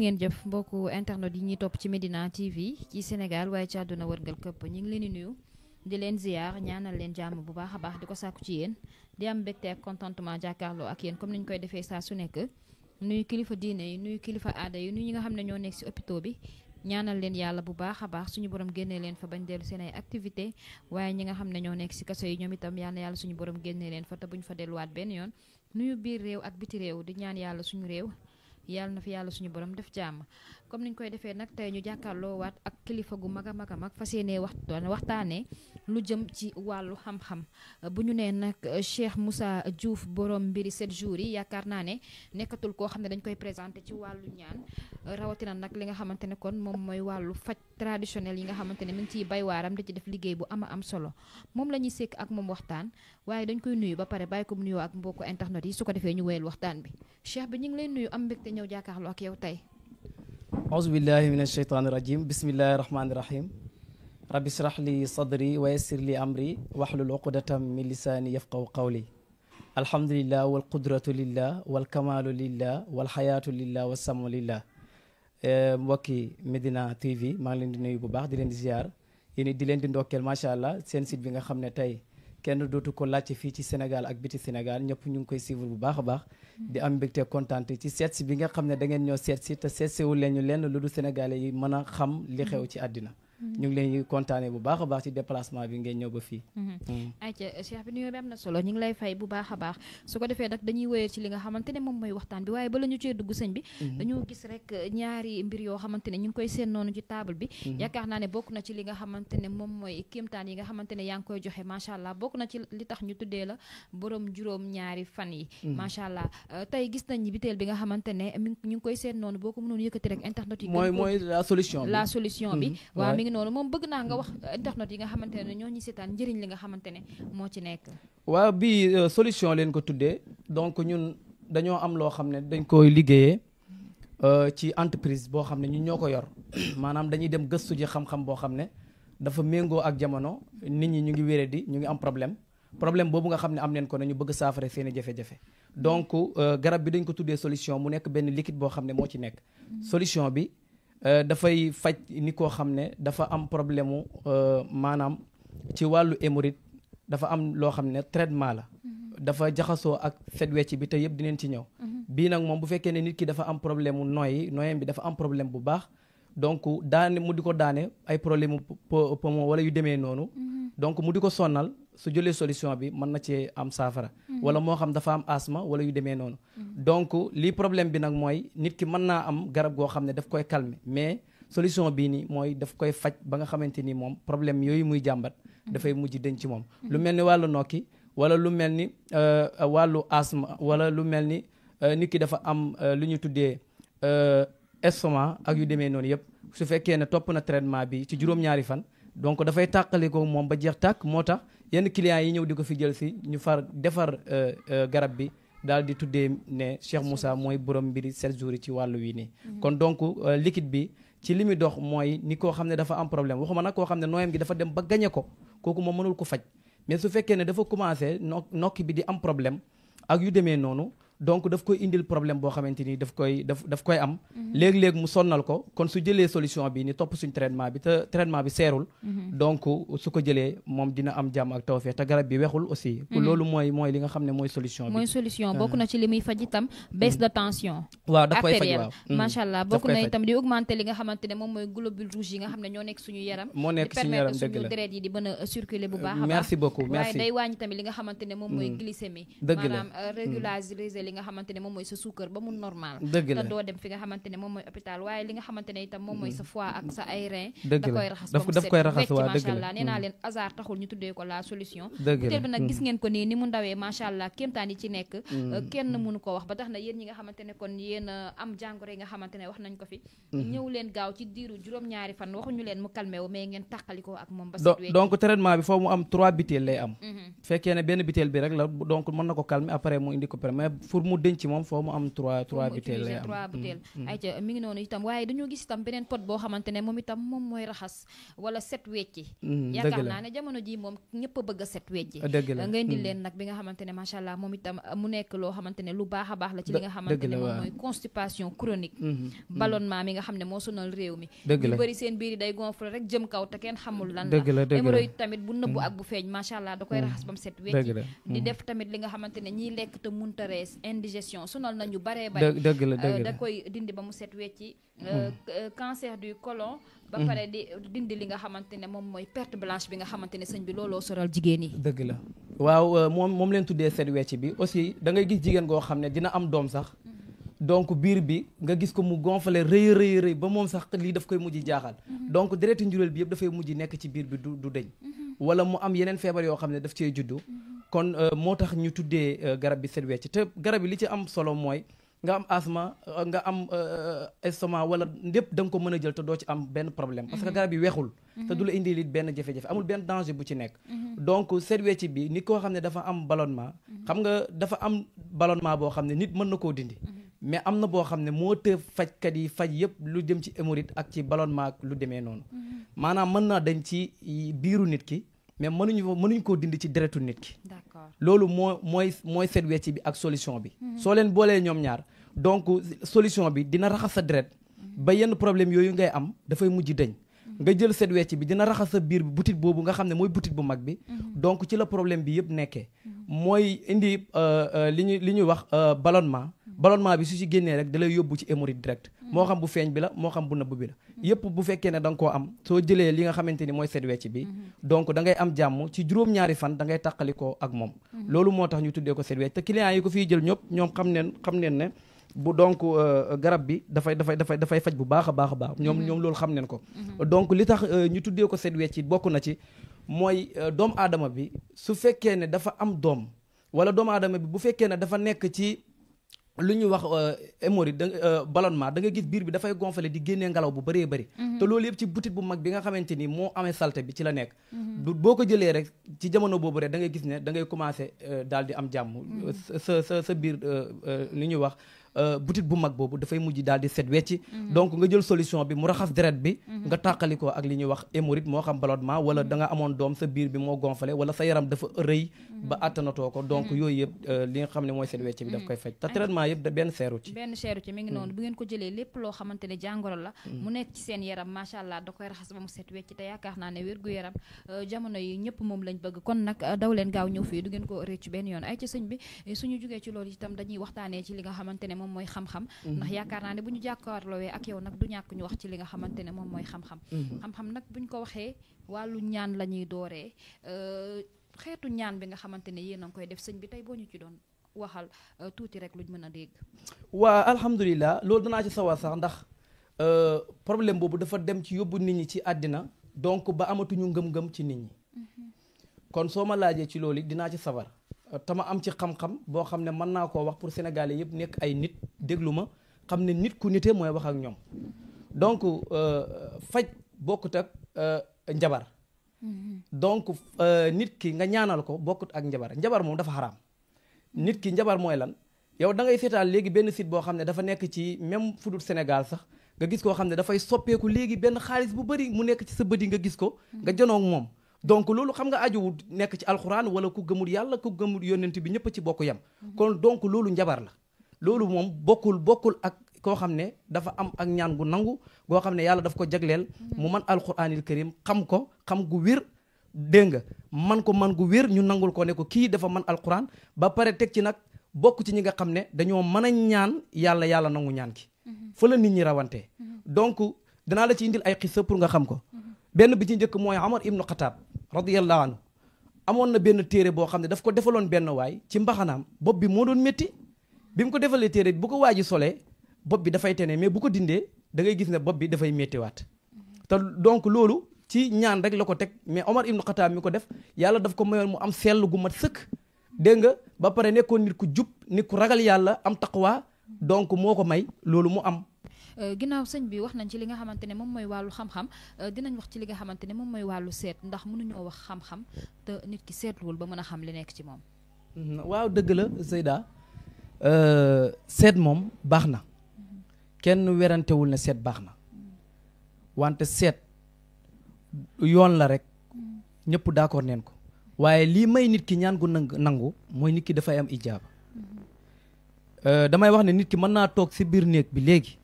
ngeen jëf mbokku internet yi ñuy topp ci Medina TV ci Sénégal waaye ci àdduna wërngal këpp ñu ngi leen di nuyu di leen ziar ñaanal leen jàmm bu baax a baax di ko sàkku ci yéen di am mbégte ak contentement jàkkaarloo ak yéen comme ni ñu koy defee saa su nekk nuyu kilifa diine yi nuyu kilifa aada yi nuyu ñi nga xam ne ñoo nekk si hôpitaux bi ñaanal leen yàlla bu baax a baax suñu borom génnee leen fa bañ dellu seen ay activité waaye ñi nga xam ne ñoo nekk si kaso yi ñoom itam yal na yàlla suñu borom génnee leen fa te buñ fa delluwaat benn yoon nuyu biir réew ak biti réew di ñaan yàlla suñu réew yàlla na fi yàlla suñu borom def jàmm comme niñ koy defee nag tey ñu jàkkaarloo waat ak kilifa gu mag a mag a mag fas yéenee waxtaanee lu jëm ci wàllu xam-xam bu ñu nee nag Cheikh Moussa Diouf borom mbiri 7 jours yi yaakaar naa ne nekkatul koo xam ne dañ koy présenté ci wàllu ñaan rawatina nag li nga xamante ne kon moom mooy wàllu faj traditionnel yi nga xamante ne mi ngi ciy bay waaram da ci def liggéey bu ama am solo moom la ñuy sekk ak moom waxtaan waaye dañ koy nuyu ba pare bàyyi ko mu nuyoo ak mbokku internet yi su ko defee ñu wéyal waxtaan bi Cheikh bi ñu ngi lay nuyu am mbégte ñëw jàkkaarloo ak yow tey auzu billahi min asheytaani rajim bismillahi rahmaani rahim rabbi israh li sadri wa yassir li amri wahlul uqdatam min lisaani yafqahu qawli alhamdulillah wal qudratu lillah wal kamalu lillah wal xayaatu lillah wa samu lillah mbokki Medina TV maa ngi leen di nuyu bu baax di leen di ziar yéen di leen di ndokkeel macha allah seen site bi nga xam ne tey kenn dootu ko laajte fii ci Sénégal ak biti Sénégal ñëpp ñu ngi koy suivre bu baax a baax di am mbégte kontaan ci seet si bi nga xam ne da ngeen ñoo seet si te seet siwul leen ñu lenn lu du Sénégalais yi mën a xam li xew ci àddina ñu ngi leen kontaanee bu baax a baax ci déplacement bi ngeen ñëw ba fii ayca Cheikh bi nuyoo bi am na solo ñu ngi lay fay bu baax a baax su ko defee nag dañuy wéyee ci li nga xamante ne moom mooy waxtaan bi waaye bala ñu cee dugg sëñ bi dañoo gis rek ñaari mbir yoo xamante ne ñu ngi koy seen noonu ci table bi yaakaar naa ne bokk na ci li nga xamante ne moom mooy kéemtaan yi nga xamante ne yaa ngi koy joxe macha allah bokk na ci li tax ñu tuddee la borom juróom ñaari fan yi macha allah tey gis nañ biteel bi nga xamante ne ñu ngi koy seen noonu boo ko mënoon yëkkati rek internet yi mooy la solution bi waaw mi ngi noonu moom bëgg naa nga wax internet yi nga xamante ne ñoo ñu seetaan njëriñ li nga xamante ne moo ci nekk waaw bii solution leen ko tuddee donc ñun dañoo am loo xam ne dañ koy liggéeyee ci entreprise boo xam ne ñun ñoo ko yor maanaam dañuy dem gëstu ji xam-xam boo xam ne dafa méngoo ak jamono nit ñi ñu ngi wéré di ñu ngi am problème boobu nga xam ne am neen ko ne ñu bëgg saafara seeni jafe-jafe donc garab bi dañ ko tuddee solution mu nekk benn liquide boo xam ne moo ci nekk solution bi dafay faj ni koo xam ne dafa am problème mu maanaam ci wàllu hémorroïde dafa am loo xam ne traitement la dafa jaxasoo ak fet wecc bi te yëpp dineen ci ñëw bii nag moom bu fekkee ne nit ki dafa am problème mu nooyam bi dafa am problème bu baax donc daane mu di ko daane ay problème mu poumon wala yu demee noonu donc mu di ko sonnal su jëlee solution bi mën na cee am saafara wala moo xam dafa am asthme wala yu demee noonu donc lii problème bi nag mooy nit ki mën naa am garab goo xam ne daf koy calmer mais solution bii nii mooy daf koy faj ba nga xamante ni moom problème yooyu muy jàmbat dafay mujj denc ci moom lu mel ni wàllu nokki wala lu mel ni wàllu asthme wala lu mel ni nit ki dafa am lu ñu tuddee estomac ak yu demee noonu yëpp su fekkee ne topp na traitement bi ci juróom-ñaari fan donc dafay tàqali ko moom ba jeex tàkk moo tax yenn clients yi ñëw di ko fi jël si ñu defar garab bi daal di tuddee ne Cheikh Moussa mooy borom mbiri 7 jours yi ci wàllu wii nii kon donc liquide bi ci li muy dox mooy ni koo xam ne dafa am problème waxuma nag koo xam ne nooyam gi dafa dem ba gañe ko kooku moom mënul ko faj mais su fekkee ne dafa commencé nokki bi di am problème ak yu demee noonu donc daf koy indil problème boo xamante ni daf koy am léeg-léeg mu sonnal ko kon su jëlee solution bi ni topp suñ traitement bi te traitement bi seerul donc su ko jëlee moom dina am jàmm ak tawfeex te garab bi wexul aussi loolu mooy li nga xam ne mooy solution bi mooy solution bokk na ci li muy faj itam baisse de tension waaw daf koy faj waaw macha allah bokk na itam di augmenter li nga xamante ne moom mooy globule rouge yi nga xam ne ñoo nekk suñu yaram moo nekk suñu yaram dëgg la suñu deret yi di mën a circuler bu baax a baax merci beaucoup merci waaye day wàññi tamit li nga xamante ne moom mooy glycémie dëgg la maanaam régulariser li nga xamante ne moom mooy sa suukar ba mu normal dëgg la te doo dem fi nga xamante ne moom mooy hôpital waaye li nga xamante ne itam moom mooy sa foie ak sa ay rein dëgg la daf koy raxas waa macha allah nee naa leen hasard taxul ñu tuddee ko la solution dëgg la butéel bi nag gis ngeen ko nii ni mu ndawee macha allah kéemtaan yi ci nekk kenn mënu ko wax ba tax na yéen ñi nga xamante ne kon yéen am jàngoro yi nga xamante ne wax nañ ko fi ñëw leen gaaw ci diiru juróom-ñaari fan waxuñu leen mu calmé wu mais ngeen tàqalikoo ak moom ba donc traitement bi foofu mu am 3 butéel lay am fekkee ne benn butéel bi rek la donc mën na ko calmer après mu indi ko mais pour mu denc moom foo mu am 3 butéel lay am 3 butéel ayca mi ngi noonu itam waaye dañoo gis itam beneen pot boo xamante ne moom itam moom mooy raxas wala set wecci yaakaar naa ne jamono ji moom ñëpp a bëgg a set wecci nga indil leen nag bi nga xamante ne macha allah moom itam mu nekk loo xamante ne lu baax a baax la ci li nga xamante ne moom mooy constipation chronique ballonnement mi nga xam ne moo sonal réew mi ñu bëri seen biir yi day gonfle rek jëm kaw te kenn xamul lan la hémorroïde tamit bu nëbbu ak bu feeñ macha allah da koy raxas ba mu set wecci di def tamit li nga xamante ne ñiy lekk te munta rees indigestion sonal nañu baree bari da koy dindi ba mu set wecci cancer du côlon ba pare di dindi li nga xamante ne moom mooy perte blanche bi nga xamante ne sëñ bi looloo soral jigéen yi dëgg la waaw moom leen tuddee set wecci bi aussi da ngay gis jigéen goo xam ne dina am doom sax donc biir bi nga gis ko mu gonflé rëy ba moom sax lii daf koy mujj jaaxal donc deretu njuréel bi yëpp dafay mujj nekk ci biir bi du deñ wala mu am yeneen feebar yoo xam ne daf cee juddu kon moo tax ñu tuddee garab bi set wecc te garab bi li ci am solo mooy nga am asthme nga am estomac wala lépp da nga ko mën a jël te doo ci am benn problème parce que garab yi weexul te du la indi lit benn jafe-jafe amul benn danger bu ci nekk donc set wecc bi nit koo xam ne dafa am ballonnement xam nga dafa am ballonnement boo xam ne nit mën na koo dindi mais am na boo xam ne moo të fajkat yi faj yëpp lu jëm ci hémorroïde ak ci ballonnement ak lu demee noonu maanaam mën naa dañ ci biiru nit ki mais mënuñu koo dindi ci deretu nit ki loolu mooy set wecc bi ak solution bi soo leen boolee ñoom ñaar donc solution bi dina raxas sa deret ba yenn problème yooyu ngay am dafay mujj dëñ nga jël set wecc bi dina raxas sa biir bi butit boobu nga xam ne mooy butit bu mag bi donc ci la problème bi yëpp nekkee mooy indi li ñuy wax ballonnement bi su ci génnee rek da lay yóbbu ci hémorroïde direct moo xam bu feeñ bi la moo xam bu nëbb bi la yëpp bu fekkee ne da nga koo am soo jëlee li nga xamante ni mooy set wecc bi donc da ngay am jàmm ci juróom-ñaari fan da ngay tàqalikoo ak moom loolu moo tax ñu tuddee ko set wecc te clients yi ko fiy jël ñëpp ñoom xam neen ne bu donc garab bi dafay faj bu baax a baax ñoom loolu xam neen ko donc li tax ñu tuddee ko set wecc bokk na ci mooy doomu aadama bi su fekkee ne dafa am doom wala doomu aadama bi bu fekkee ne dafa nekk ci lu ñuy wax hémorroïde ballonnement da nga gis biir bi dafay gonfler di génnee ngelaw bu bëree bëri te loolu yëpp ci butit bu mag bi nga xamante ni moo amee salte bi ci la nekk boo ko jëlee rek ci jamono boobu rek da ngay gis ne da ngay commencer daal di am jàmm sa biir li ñuy wax butit bu mag boobu dafay mujj daal di set wecci donc nga jël solution bi mu raxas deret bi nga tàqalikoo ak li ñuy wax hémorroïde moo xam ballonnement wala da nga amoon doom sa biir bi moo gonflé wala sa yaram dafa rëy ba attanatoo ko donc yooyu yëpp li nga xam ne mooy set wecci bi daf koy faj te traitement yëpp benn seeru ci mi ngi noonu bu ngeen ko jëlee lépp loo xamante ne jàngoro la mu nekk ci seen yaram macha allah da koy raxas ba mu set wecci te yaakaar naa ne wér-gu-yaram jamono yi ñëpp moom lañ bëgg kon nag daw leen gaaw ñëw fii du ngeen ko réccu benn yoon ay ci sëñ bi suñu jógee ci loolu itam dañuy waxtaanee ci li nga xamante ne moom mooy xam-xam ndax yaakaar naa ne bu ñu jàkkaarloowee ak yow nag du ñàkk ñu wax ci li nga xamante ne moom mooy xam-xam xam-xam nag buñ ko waxee wàllu ñaan la ñuy dooree xeetu ñaan bi nga xamante ne yéen a ngi koy def sëñ bi tey boo ñu ci doon waxal tuuti rek luñ mën a dégg waa alhamdulilah loolu danaa ci sawar sax ndax problème boobu dafa dem ci yóbbu nit ñi ci àddina donc ba amatuñu ngëm-ngëm ci nit ñi kon soo ma laajee ci loolu dinaa ci sawar tama am ci xam-xam boo xam ne mën naa koo wax pour sénégalais yëpp nekk ay nit déglu ma xam ne nit ku nite mooy wax ak ñoom donc faj bokkut ak njabar donc nit ki nga ñaanal ko bokkut ak njabar moom dafa xaraam nit ki njabar mooy lan yow da ngay seetaan léegi benn site boo xam ne dafa nekk ci même fudut Sénégal sax nga gis koo xam ne dafay soppeeku léegi benn xaalis bu bëri mu nekk ci sa bët yi nga gis ko nga janoog moom donc loolu xam nga ajuwul nekk ci alxuraan wala ku gëmul yàlla ku gëmul yónnent bi ñëpp ci bokk yem kon donc loolu njabar la loolu moom bokkul ak koo xam ne dafa am ak ñaan gu nangu goo xam ne yàlla daf ko jagleel mu man alxuraanil karim xam ko xam gu wér dégg nga man gu wér ñu nangul ko ne ko kii dafa man alxuraan ba pare teg ci nag bokk ci ñi nga xam ne dañoo mën a ñaan yàlla nangu ñaan ki fa la nit ñi rawante donc danaa la ci indil ay xissa pour nga xam ko benn bi ci njëkk mooy Omar ibnu Xataab radiyallahu anhu amoon na benn téere boo xam ne daf ko defaloon benn waay ci mbaxanaam bopp bi moo doon métti bi mu ko defalee téere bu ko waaji solee bopp bi dafay tene mais bu ko dindee da ngay gis ne bopp bi dafay méttiwaat te donc loolu ci ñaan rek la ko teg mais Omar ibnu Xataab mi ko def yàlla daf ko mayoon mu am sell gu mat sëkk dégg nga ba pare nekkoon nit ku jub nit ku ragal yàlla am taqwa donc moo ko may loolu mu am ginnaaw sëñ bi wax nañ ci li nga xamante ne moom mooy wàllu xam-xam dinañ wax ci li nga xamante ne moom mooy wàllu seet ndax mënuñoo wax xam-xam te nit ki seetluwul ba mën a xam li nekk ci moom waaw dëgg la Seyda seet moom baax na kenn werantewul ne seet baax na wante seet yoon la rek ñëpp d'accord neen ko waaye lii may nit ki ñaan gu nangu mooy nit ki dafay am ijaaba damay wax ne nit ki mën naa toog si biir néeg bi léegi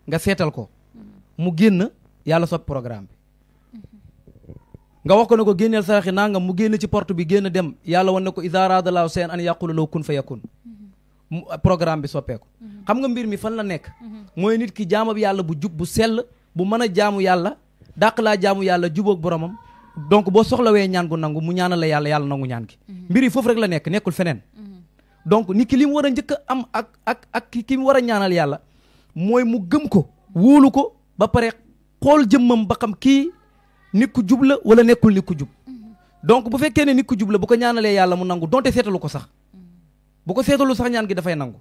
nga seetal ko mu génn yàlla soppi programme bi nga wax ko ne ko génneel saraxi nangam mu génn ci porte bi génn dem yàlla wan ne ko iza aradallahu shay'an an yaqula lahu kun fa yakun programme bi soppeeku xam nga mbir mi fan la nekk mooy nit ki jaamab yàlla bu jub bu sell bu mën a jaamu yàlla dàq laa jaamu yàlla jubóog boromam donc boo soxlawee ñaan gu nangu mu ñaanal la yàlla yàlla nangu ñaan gi mbir yi foofu rek la nekk nekkul feneen donc nit ki li mu war a njëkk a am ak ki mu war a ñaanal yàlla mooy mu gëm ko wóolu ko ba pare xool jëmmam ba xam kii nit ku jub la wala nekkul nit ku jub donc bu fekkee ne nit ku jub la bu ko ñaanalee yàlla mu nangu donte seetalu ko sax bu ko seetalu sax ñaan gi dafay nangu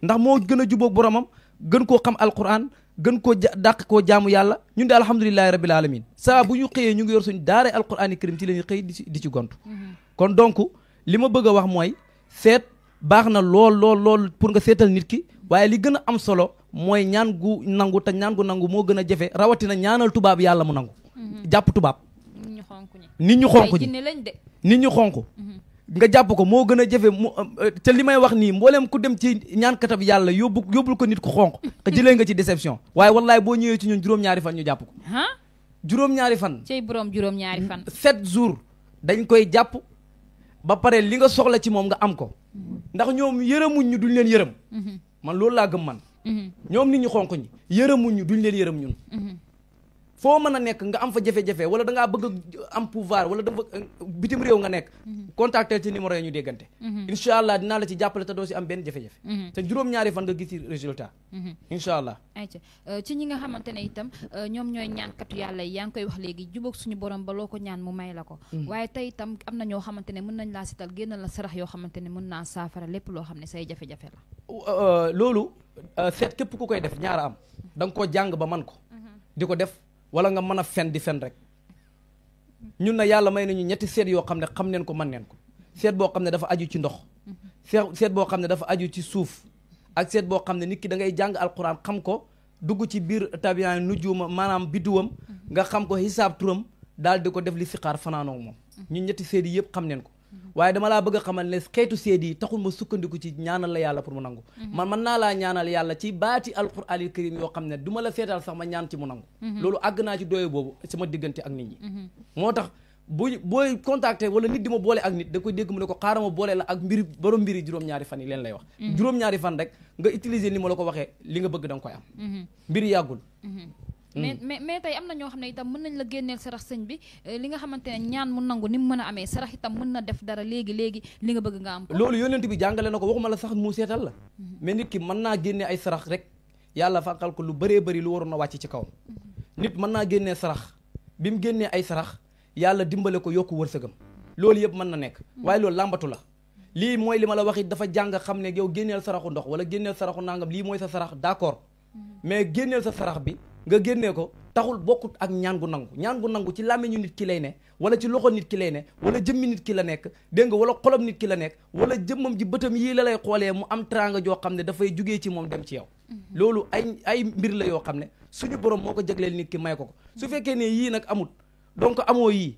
ndax moo gën a jubóog boromam gën koo xam alquran gën koo dàq koo jaamu yàlla ñun de alhamdulilahi rabbil alamin saa bu ñu xëyee ñu ngi yor suñu daare alqurani karim ci la ñuy xëy di ci gontu kon donc li ma bëgg a wax mooy seet baax na lool pour nga seetal nit ki waaye li gën a am solo mooy ñaan gu nangu te ñaan gu nangu moo gën a jafe rawatina ñaanal tubaab yàlla mu nangu jàpp tubaab nit ñu xonk ñi nit ñu xonk nga jàpp ko moo gën a jafe te li may wax nii mbooleem ku dem ci ñaankatab yàlla yóbbul ko nit ku xonq jëlee nga ci déception waaye wallaay boo ñëwee ci ñun juróom-ñaari fan ñu jàpp ko juróom-ñaari fan cey borom juróom-ñaari fan 7 jours dañ koy jàpp ba pare li nga soxla ci moom nga am ko ndax ñoom yërëmuñ ñu duñ leen yërëm man loolu laa gëm man ñoom nit ñu xonq ñi yërëmuñ ñu duñ leen yërëm ñun foo mën a nekk nga am fa jafe-jafe wala da ngaa bëgg am pouvoir wala dafa bitim réew nga nekk contacter ci numéro yi ñu déggante incha allah dinaa la ci jàppale te doo si am benn jafe-jafe te juróom-ñaari fan nga gis ci résultat incha allah ayca ci ñi nga xamante ne itam ñoom ñooy ñaankatu yàlla yi yaa ngi koy wax léegi jubóog suñu borom ba loo ko ñaan mu may la ko waaye tey itam am na ñoo xamante ne mën nañ laa sital génnal la sarax yoo xamante ne mën naa saafara lépp loo xam ne say jafe-jafe la loolu seet képp ku koy def ñaara am da nga koo jàng ba man ko di ko def wala nga mën a fen di fen rek ñun na yàlla may nañu ñetti seet yoo xam ne xam neen ko mën neen ko seet boo xam ne dafa aju ci ndox seet boo xam ne dafa aju ci suuf ak seet boo xam ne nit ki da ngay jàng alquran xam ko dugg ci biir tabian nujuma maanaam bidduwam nga xam ko xisaab turam daal di ko def li siqaar fanaanoo moom ñun ñetti seet yi yëpp xam neen ko waaye dama laa bëgg a xamal ne xeetu seet yi taxul ma sukkandiku ci ñaanal la yàlla pour mu nangu man mën naa laa ñaanal yàlla ci baati alquraanil karim yoo xam ne du ma la seetal sax ma ñaan ci mu nangu loolu àgg naa ci doye boobu sama diggante ak nit ñi moo tax booy contacté wala nit di ma boole ak nit da koy dégg mu ne ko xaaral ma boole la ak borom mbiri juróom-ñaari fan yi leen lay wax juróom-ñaari fan rek nga utiliser ni ma la ko waxee li nga bëgg da nga koy am mbiri yàggul mais tey am na ñoo xam ne itam mën nañ la génneel sarax sëñ bi li nga xamante ne ñaan mu nangu ni mu mën a amee sarax itam mën na def dara léegi li nga bëgg nga am ko loolu yonent bi jàngale na ko waxuma la sax mu seetal la mais nit ki mën naa génne ay sarax rek yàlla fàqal ko lu bëree bëri lu waroon a wàcc ci kawam nit mën naa génnee sarax bi mu génnee ay sarax yàlla dimbale ko yokku wërsëgam loolu yëpp mën na nekk waaye loolu làmbatu la lii mooy li ma la wax it dafa jàng xam ne yow génneel saraxu ndox wala génneel saraxu nangam lii mooy sa sarax d'accord mais génneel sa sarax bi nga génnee ko taxul bokkut ak ñaan gu nangu ci làmmiñu nit ki lay ne wala ci loxo nit ki lay ne wala jëmmi nit ki la nekk dégg nga wala xolam nit ki la nekk wala jëmmam ji bëtam yii la lay xoolee mu am teraanga joo xam ne dafay jugee ci moom dem ci yow loolu ay mbir la yoo xam ne suñu borom moo ko jagleel nit ki may ko su fekkee ne yii nag amut donc amoo yii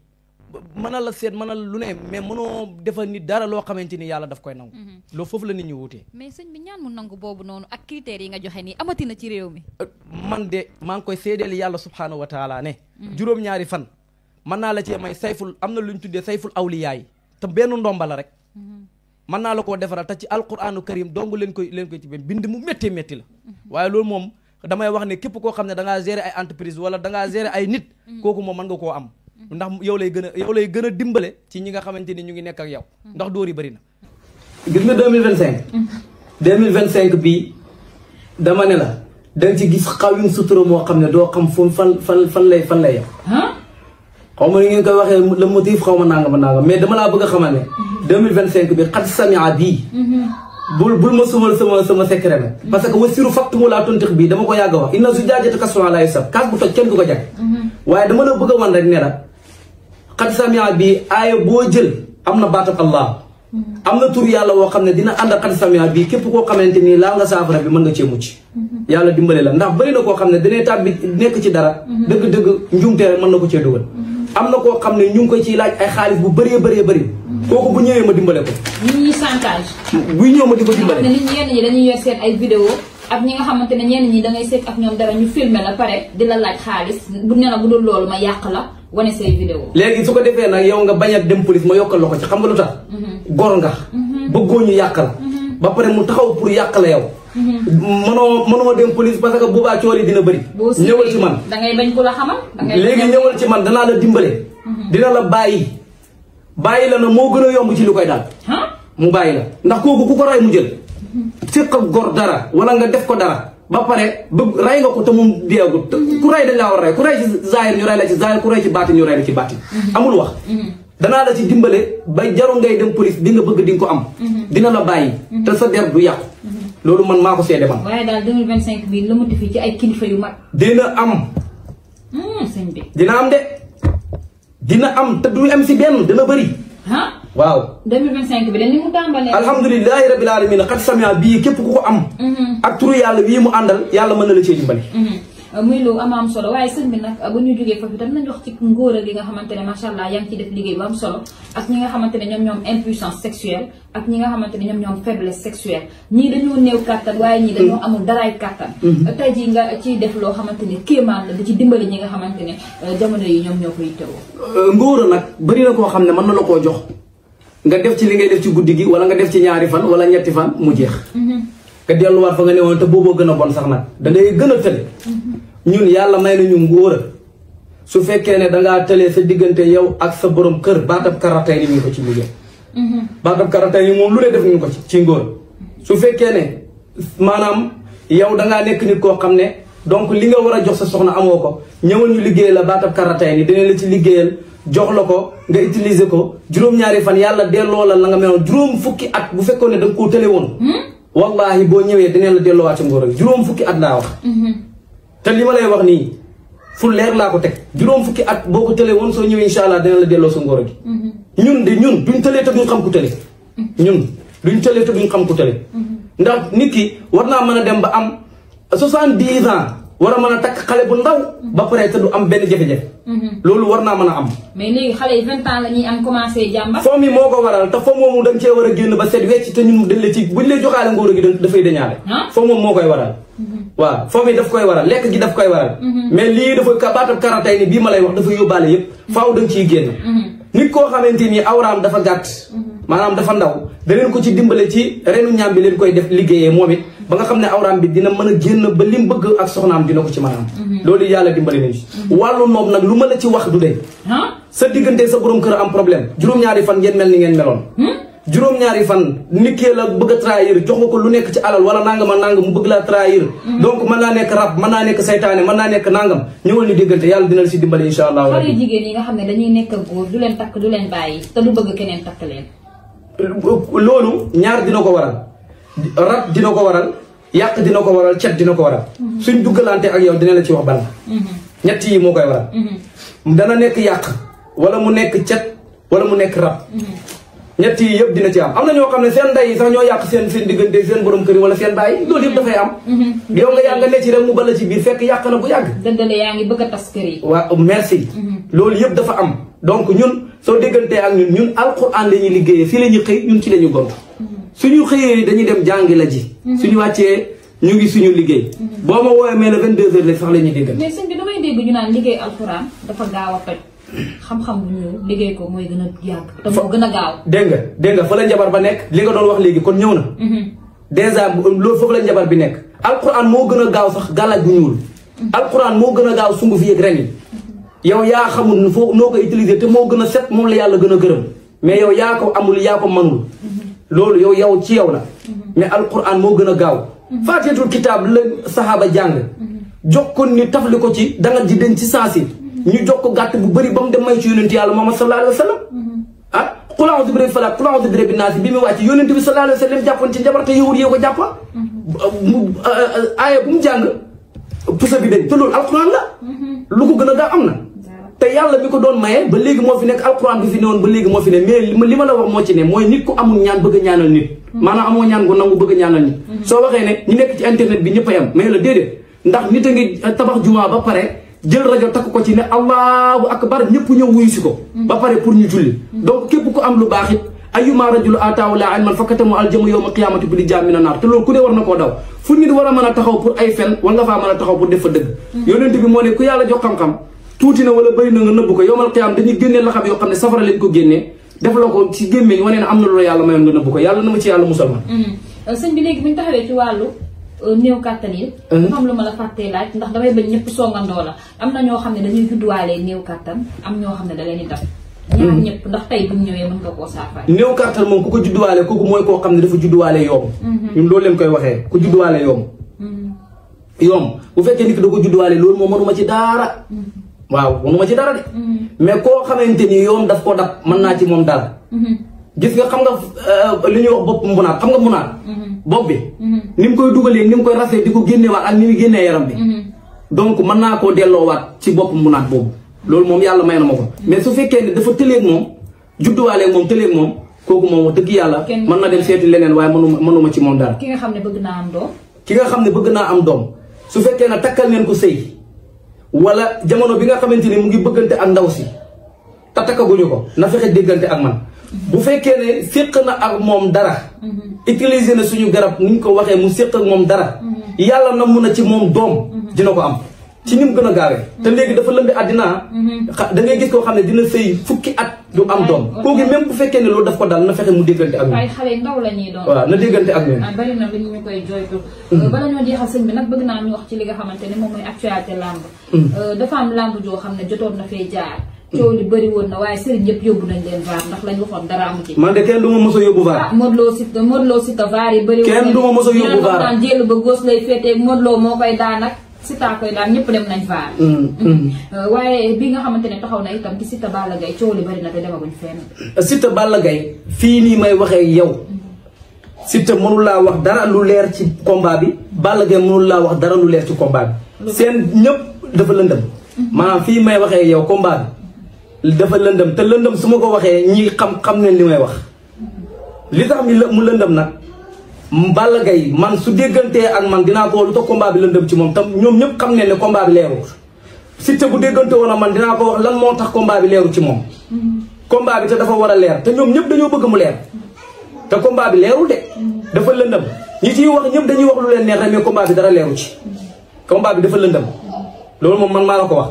mënal la seet mënal lu ne mais mënoo defal nit dara loo xamante ni yàlla daf koy nangu loolu foofu la nit ñi wutee mais sëñ bi ñaan mu nangu boobu noonu ak critères yi nga joxe nii amati na ci réew mi man de maa ngi koy seedeel yàlla subhaanahu wa taala ne juróom-ñaari fan mën naa la cee may sayful am na lu ñu tuddee sayful awliyaa yi te benn ndomba la rek mën naa la koo defaral te ci alquranu karim dong leen koy ci benn bind mu méttee métti la waaye loolu moom damay wax ne képp koo xam ne da ngaa gérer ay entreprise wala da ngaa gérer ay nit kooku moom mën nga koo am ndax yow lay gën a dimbale ci ñi nga xamante ni ñu ngi nekk ak yow ndax dóor yi bëri na gis nga 2025 bii dama ne la danga ci gis xawin sutura moo xam ne doo xam fu fan lay yem xaw ma ni ngeen koy waxee le motif xaw ma nangam mais dama laa bëgg a xamal ne 2025 bi xat samia bii bul ma sumal sama secret nag parce que wasiru faktu mu laa tontix bii dama ko yàgg a wax inna su jaajëte kaston lay sab kaas bu toj kenn du ko jag waaye dama la bëgg a wan rek ne la xat samia bi aaya boo jël am na baatab allah am na tur yàlla woo xam ne dina ànd ak xad samia bii képp koo xamante nii laal nga saafara bi mën nga cee mucc yàlla dimbale la ndax bëri na koo xam ne danay tàbbi nekk ci dara dëgg-dëgg njumte rek mën na ko cee dugal am na koo xam ne ñu ngi ko ciy laaj ay xaalis bu bëree bëri kooku bu ñëwee ma dimbale ko ñi chantage buy ñëw ma di ko dimbale nit ñi yenn ñi dañuy yor seen ay vidéo ak ñi nga xamante ne ñenn ñi da ngay seet ak ñoom dara ñu filmer la pare di la laaj xaalis bu ne la bu dul loolu ma yàq la wane say vidéo léegi su ko defee nag yow nga bañ a dem police ma yokkal la ko ci xam nga lu tax gor nga bëggoo ñu yàq la ba pare mu taxaw pour yàq la yow mënoo dem police parce que boobaa coor yi dina bëri ñëwal ci man da ngay bañ ku la xamal léegi ñëwal ci man danaa la dimbale dina la bàyyi la na moo gën a yomb ci li koy daal mu bàyyi la ndax kooku ku ko ray mu jël séq ak gor dara wala nga def ko dara ba pare bëgg ray nga ko te moom deegul ku ray dañ laa war a ray ku ray ci zahir ñu ray la ci zahir ku ray ci baatin ñu ray la ci baatin amul wax danaa la ci dimbale ba jarul ngay dem police bi nga bëgg di nga ko am dina la bàyyi te sa der du yàqu loolu man maa ko seede man waaye daal 2025 bi la muti fi ci ay kilifa yu mag dina am sëñ bi dina am de dina am te du am si benn dina bëri waaw 2025 bi dañ ni mu tàmbalee alhamdulilahi rabil alamin xat samia bii képp ku ko am ak turu yàlla bii mu àndal yàlla mën na la cee dimbali muy lu am solo waaye sëñ bi nag bu ñu jógee foofu tam nañ wax ci ngóor gi nga xamante ne macha allah yaa ngi ci def liggéey bu am solo ak ñi nga xamante ne ñoom impuissance sexuelle ak ñi nga xamante ne ñoom faiblesse sexuelle ñii dañoo néew kàttan waaye ñii dañoo amul daraay kàttan tey jii nga ciy def loo xamante ne kéemaan la da ci dimbali ñi nga xamante ne jamono yi ñoom ñoo koy tëwoo ngóor nag bëri na koo xam ne mën na la koo jox nga def ci li ngay def ci guddi gi wala nga def ci ñaari fan wala ñetti fan mu jeex nga delluwaat fa nga ne woon te booboo gën a bon sax nag da ngay gën a tële ñun yàlla may nañu ngóora su fekkee ne dangaa tëlee sa diggante yow ak sa borom kër baatab karatay ni ñu ko ci liggéey baatab karatay ni moom lu ne def nañu ko ci ngóor su fekkee ne maanaam yow dangaa nekk nit koo xam ne donc li nga war a jox sa soxna amoo ko ñëwal ñu liggéey la baatab karatay ni dina la ci liggéeyal jox la ko nga utiliser ko juróom-ñaari fan yàlla delloo la nga meloon juróom fukki at bu fekkoon ne da nga koo tële woon wallahi boo ñëwee dina la delloowaat ci ngóor juróom fukki at laa wax te li ma lay wax nii fu leer laa ko teg juróom fukki at boo ko tëlee woon soo ñëwee incha allah dina la delloo sa ngóor gi ñun duñ tëlee te duñ xam ku tële ñun duñ tëlee te duñ xam ku tële ndax nit ki war naa mën a dem ba am 70 ans war a mën a takk xale bu ndaw ba pare te du am benn jafe-jafe loolu war naa mën a am mais léegi xale yi 20 ans la ñuy am commencé jàmbat foo mi moo ko waral te foo moomu dañ cee war a génn ba set wecc te ñun dañ la ci buñ lay joxaale ngóor gi dafay dañaale foo moom moo koy waral waaw foo mi daf koy waral lekk gi daf koy waral mais lii dafa baatab karatay ni bii ma lay wax dafa yóbbaale yëpp faaw dañ ciy génn nit koo xamante ni awraam dafa gàtt maanaam dafa ndaw da leen ko ci dimbale ci renu ñaam bi leen koy def liggéeyee moom it ba nga xam ne awraam bi dina mën a génn ba lim bëgg ak soxnaam dina ko ci mën a am loolu yàlla dimbale nañu ci wàllu noob nag lu ma la ci wax du dey sa diggante sa borom kër am problème juróom-ñaari fan ngeen mel ni ngeen meloon juróom-ñaari fan nit kee la bëgg a trahir jox nga ko lu nekk ci alal wala nangam ak nangam mu bëgg laa trahir donc mën naa nekk rab mën naa nekk saytaane mën naa nekk nangam ñëwal ni diggante yàlla dina la si dimbale insha allah xale yu jigéen yi nga xam ne dañuy nekk góor du leen takk du leen bàyyi te du bëgg keneen takk leen loolu ñaar dina ko waral rab dina ko waral yàq dina ko waral cet dina ko waral suñ duggalante ak yow dina la ci wax ban ñett yi moo koy waral dana nekk yàq wala mu nekk cet wala mu nekk rab ñett yi yëpp dina ci am na ñoo xam ne seen ndey yi sax ñoo yàq seen diggante seen borom kër yi wala seen bàyyi loolu yëpp dafay am yow nga yàgg nga ne ci rek mu bala ci biir fekk yàq na bu yàgg dëndale yaa ngi bëgg a tas kër yi waaw merci loolu yëpp dafa am donc ñun soo déggantee ak ñun alquran la ñuy liggéeyee fii la ñuy xëy ñun ci la ñu gont suñu xëyee dañuy dem jàngi la ji suñu wàccee ñu ngi suñu liggéey boo ma woowee mais le 22 heures la sax la ñuy déggal mais sëñ bi damay dégg ñu naan liggéey alquran dafa gaaw a toj xam-xam bu ñu liggéey ko mooy gën a yàgg te moo gën a gaaw dégg nga fa la njabar ba nekk li nga doon wax léegi kon ñëw na dèjà loolu foofu la njabar bi nekk alquran moo gën a gaaw sax gàllaaj bu ñuul alquran moo gën a gaaw sungu fi yëg ren yi yow yaa xamul foo noo ko utiliser te moo gën a set moom la yàlla gën a gërëm mais yow yaa ko amul yaa ko manul loolu yow ci yow la mais alquran moo gën a gaaw faatihatul kitaab la saxaaba jàng jox ko ni tafli ko ci danga ji den ci saasi ñu jox ko gàtt bu bëri ba mu dem may ci yonent yàlla Muhammad sallallahu alayhi wa sallam ah qul a'udhu bi rabbil falaq qul a'udhu bi rabbin naas bi mu wàcc yonent bi sallallahu alayhi wa sallam jàppoon ci njabar te yowul yee ko jàppa aaya bu mu jàng pusa bi dañ te loolu alquran la lu ko gën a gaaw am na te yàlla mi ko doon maye ba léegi moo fi nekk alquran bi fi newoon ba léegi moo fi ne mais li ma la wax moo ci ne mooy nit ku amul ñaan bëgg a ñaanal nit maanaam amoo ñaan gu nangu bëgg a ñaanal nit soo waxee ne ñi nekk ci internet bi ñëpp a yem mais la déedéet ndax nit a ngi tabax jumaa ba pare jël rajo takk ko ci ne allahu akbar ñëpp ñëw wuyu si ko ba pare pour ñu julli donc képp ku am lu baax it ayyuma rajulu ataahu la ilman fakatamu aljamu yawma qiyamati bi di jaam mina naar te loolu ku ne war na koo daw fu nit war a mën a taxaw pour ay fen war nga faa mën a taxaw pour def fa dëgg yonent bi moo ne ku yàlla jox xam-xam tuuti na wala bëri na nga nëbb ko yawmal qiyaam dañuy génnee la xam yoo xam ne safara lañ ko génnee def la ko ci gémmeñ wane ne am na loolu yàlla mayoon nga nëbb ko yàlla na ma ci yàlla musal ma sëñ bi léegi bu ñu taxawee ci wàllu néew kàttan yi dafa am lu ma la fàttee laaj ndax damay bañ ñëpp songandoo la am na ñoo xam ne dañuy judduwaalee néew kàttan am ñoo xam ne da leen di dab ñaar ñëpp ndax tey bu ñu ñëwee mën nga koo saafara néew kàttan moom ku ko judduwaale kooku mooy koo xam ne dafa judduwaale yoom ñun loolu leen koy waxee ku judduwaale yoom bu fekkee nit ki da ko judduwaale loolu moom mënuma ci dara waaw mënuma ci dara de mais koo xamante ni yoom daf ko dab mën naa ci moom dara gis nga xam nga li ñuy wax bopp mbunaat xam nga mbunaat bopp bi ni mu koy dugalee ni mu koy rafet di ko génneewaat ak ni muy génnee yaram bi donc mën naa koo delloowaat ci bopp mbunaat boobu loolu moom yàlla may na ma ko mais su fekkee ne dafa tëleeg moom judduwaaleeg moom tëleeg moom kooku moom wax dëgg yàlla mën na dem seeti leneen waaye mënuma ci moom dara ki nga xam ne bëgg naa am doom ki nga xam ne bëgg naa am doom su fekkee ne takkal neen ko sëy wala jamono bi nga xamante ni mu ngi bëggante ak ndaw si te takkaguñu ko na fexe déggante ak man bu fekkee ne séq na ak moom dara utiliser na suñu garab ni ñu ko waxee mu séq ak moom dara yàlla na mun a ci moom doom dina ko am ci ni mu gën a gaawee te léegi dafa lëmbi àddina da ngay gis koo xam ne dina sëy fukki at du am doom kooku même bu fekkee ne loolu daf ko dal na fexe mu déggante ak ñun ay xale ndaw la ñuy doon waaw na déggante ak ñun bari na lu ñu koy joytu bala ñoo jeexal sëñ bi nag bëgg naa ñu wax ci li nga xamante ne moom mooy actualité làmb dafa am làmb joo xam ne jotoon na fee jaar coow li bëri woon na waaye sëriñ yëpp yóbbu nañ leen vaar ndax lañ waxoon dara amu ci man de kenn du ma mos a yóbbu vaar Modou Lo Siteu vaar yi bëri woon kenn du ma mos a yóbbu vaar naan jéelu ba góos lay féetee Modou Lo moo koy daan ak Siteu koy daan ñëpp dem nañ vaar waaye bi nga xamante ne taxaw na itam ci Siteu Balla Gaye coow li bëri na te demaguñ fenn Siteu Balla Gaye fii nii may waxee yow Siteu mënul laa wax dara lu leer ci combat bi Balla Gaye mënul laa wax dara lu leer ci combat bi seen ñëpp dafa lëndëm maanaam fii may waxee yow combat bi dafa lëndëm te lëndëm su ma ko waxee ñi xam ne li may wax li tax mu lëndëm nag Balla Gaye man su déggantee ak man dinaa ko lu tax combat bi lëndëm ci moom tam ñoom ñëpp xam ne combat bi leeru Siteu bu déggante woon a man dinaa ko wax lan moo tax combat bi leeru ci moom combat bi te dafa war a leer te ñoom ñëpp dañoo bëgg mu leer te combat bi leerul de dafa lëndëm ñi ciy wax ñëpp dañuy wax lu leen neex rek mais combat bi dara leeru ci combat bi dafa lëndëm loolu moom man maa la ko wax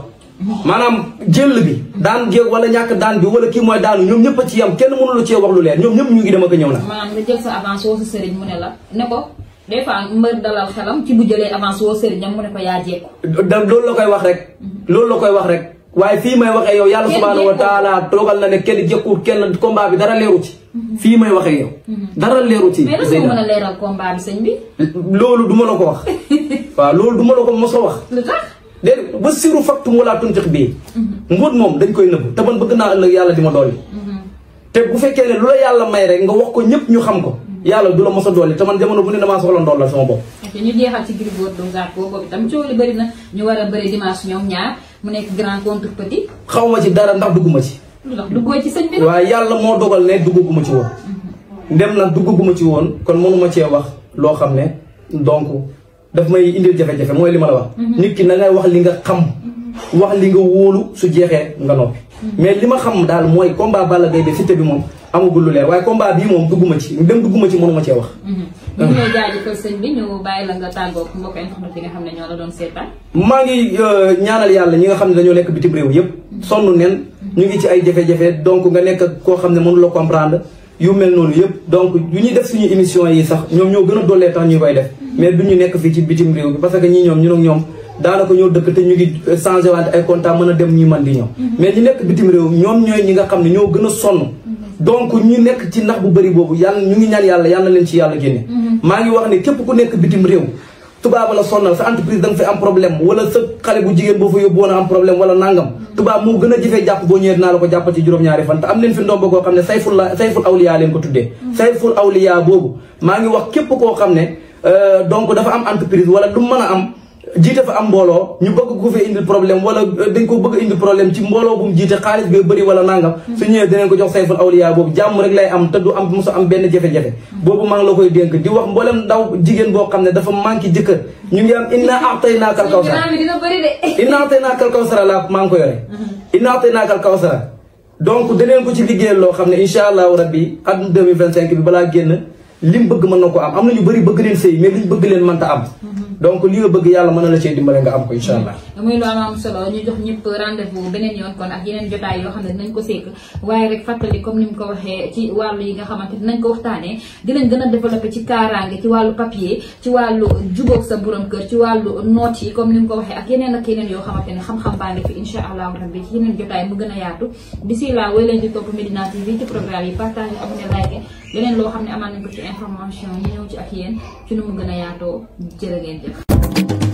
maanaam jël bi daan jéeg wala ñàkk daan bi wala kii mooy daanu ñoom ñëpp a ci yam kenn mënulu cee wax lu leer ñoom ñëpp ñu ngi dem ak ñëw nag maanaam nga jël sa avance woo sa sëriñ mu ne la ne ko des fois mbër dalal xelam ci bu jëlee avance woo sëriñam mu ne ko yaa jékku loolu la koy wax rek loolu la koy wax rek waaye fii may waxee yow yàlla subhaanahu wa taala toogal na ne kenn jékkuwul kenn combat bi dara leeru ci fii may waxee yow dara leeru ci mais lan moo mën a leeral combat bi sëñ bi loolu du ma la ko wax waaw loolu du ma la ko mos a wax lu tax déedéet ba siru faktu mu laa tuntiq bii mbóot moom dañ koy nëbb te man bëgg naa ëllëg yàlla di ma dolli te bu fekkee ne lu la yàlla may rek nga wax ko ñëpp ñu xam ko yàlla du la mos a dolli te man jamono bu ne damaa soxla ndool la sama bopp ñu jeexal ci Gris Bordeaux Zarko boobu itam coow li bëri na ñu war a bëri dimanche ñoom ñaar mu nekk grand contre petit xaw ma ci dara ndax dugguma ci lu tax duggoo ci sëñ bi waaye yàlla moo dogal ne dugguma ci woon ndem nag dugguma ci woon kon mënuma cee wax loo xam ne donc daf may indil jafe-jafe mooy li ma la wax nit ki na ngay wax li nga xam wax li nga wóolu su jeexee nga noppi mais li ma xam daal mooy combat Balla Gaye bi Siteu bi moom amagul lu leer waaye combat bii moom dugguma ci dem dugguma ci mënuma cee wax ñu ngi lay jaajëfal sëñ bi ñu bàyyi la nga tàggoo mbokk internet yi nga xam ne ñoo la doon seetaan maa ngi ñaanal yàlla ñi nga xam ne dañoo nekk bitim réew yëpp sonn nen ñu ngi ci ay jafe-jafe donc nga nekk koo xam ne mënu la comprendre yu mel noonu yëpp donc yu ñuy def suñu émission yi sax ñoom ñoo gën a doolee tax ñu koy def mais du ñu nekk fii ci bitim réew bi parce que ñii ñoom ñun ak ñoom daanaka ñoo dëkk te ñu ngi changé wante ay contact mën a dem ñuy man di ñëw mais ñi nekk bitim réew ñoom ñooy ñi nga xam ne ñoo gën a sonn donc ñu nekk ci nax bu bëri boobu yàlla ñu ngi ñaan yàlla yàlla leen ci yàlla génne maa ngi wax ne képp ku nekk bitim réew tubaab la sonnal sa entreprise da nga fay am problème wala sa xale bu jigéen boo fa yóbbu woon a am problème wala nangam tubaab moo gën a jëfee jàpp boo ñëwee dinaa la ko jàppal ci juróom-ñaari fan te am leen fi ndomba koo xam ne sayful awliya leen ko tuddee sayful awliya boobu maa ngi wax képp koo xam ne donc dafa am entreprise wala lu mën a am jiite fa am mbooloo ñu bëgg ko fee indi problème wala dañ ko bëgg indi problème ci mbooloo bu mu jiite xaalis bi bëri wala nangam su ñëwee dinañ ko jox sayful awliya boobu jàmm rek lay am te du am mosu am benn jafe-jafe boobu maa ngi la koy dénk di wax mboolem ndaw jigéen boo xam ne dafa manqué jëkkër ñu ngi am inna a'taynaakal kawsar inna a'taynaakal kawsar la maa ngi ko yore inna a'taynaakal kawsar donc daneen ko ci liggéeyal loo xam ne incha allahu rabbi at 2025 bi balaa génn lim bëgg mën na ko am na ñu bëri bëgg leen sëy mais liñ bëgg leen mënta am donc li nga bëgg yàlla mën na la cee dimbale nga am ko incha allah. muy lu am solo ñu jox ñëpp rendez-vous beneen yoon kon ak yeneen jotaay yoo xam ne dinañ ko sekk waaye rek fàttali comme ni mu ko waxee ci wàllu yi nga xamante dinañ ko waxtaanee dinañ gën a développé ci kaaraange ci wàllu papier ci wàllu jubóog sa borom kër ci wàllu noot yi comme ni mu ko waxee ak yeneen yoo xamante ne xam-xam baa ngi fi incha allahu rabbi ci yeneen jotaay mu gën a yaatu d'ici là way leen di topp Medina TV ci programme yi partage abonné like leneen loo xam ne amaan nañ ko ci information ñu ñëw ci ak yéen ci nu mu gën a yaatoo jërë ngeen jëf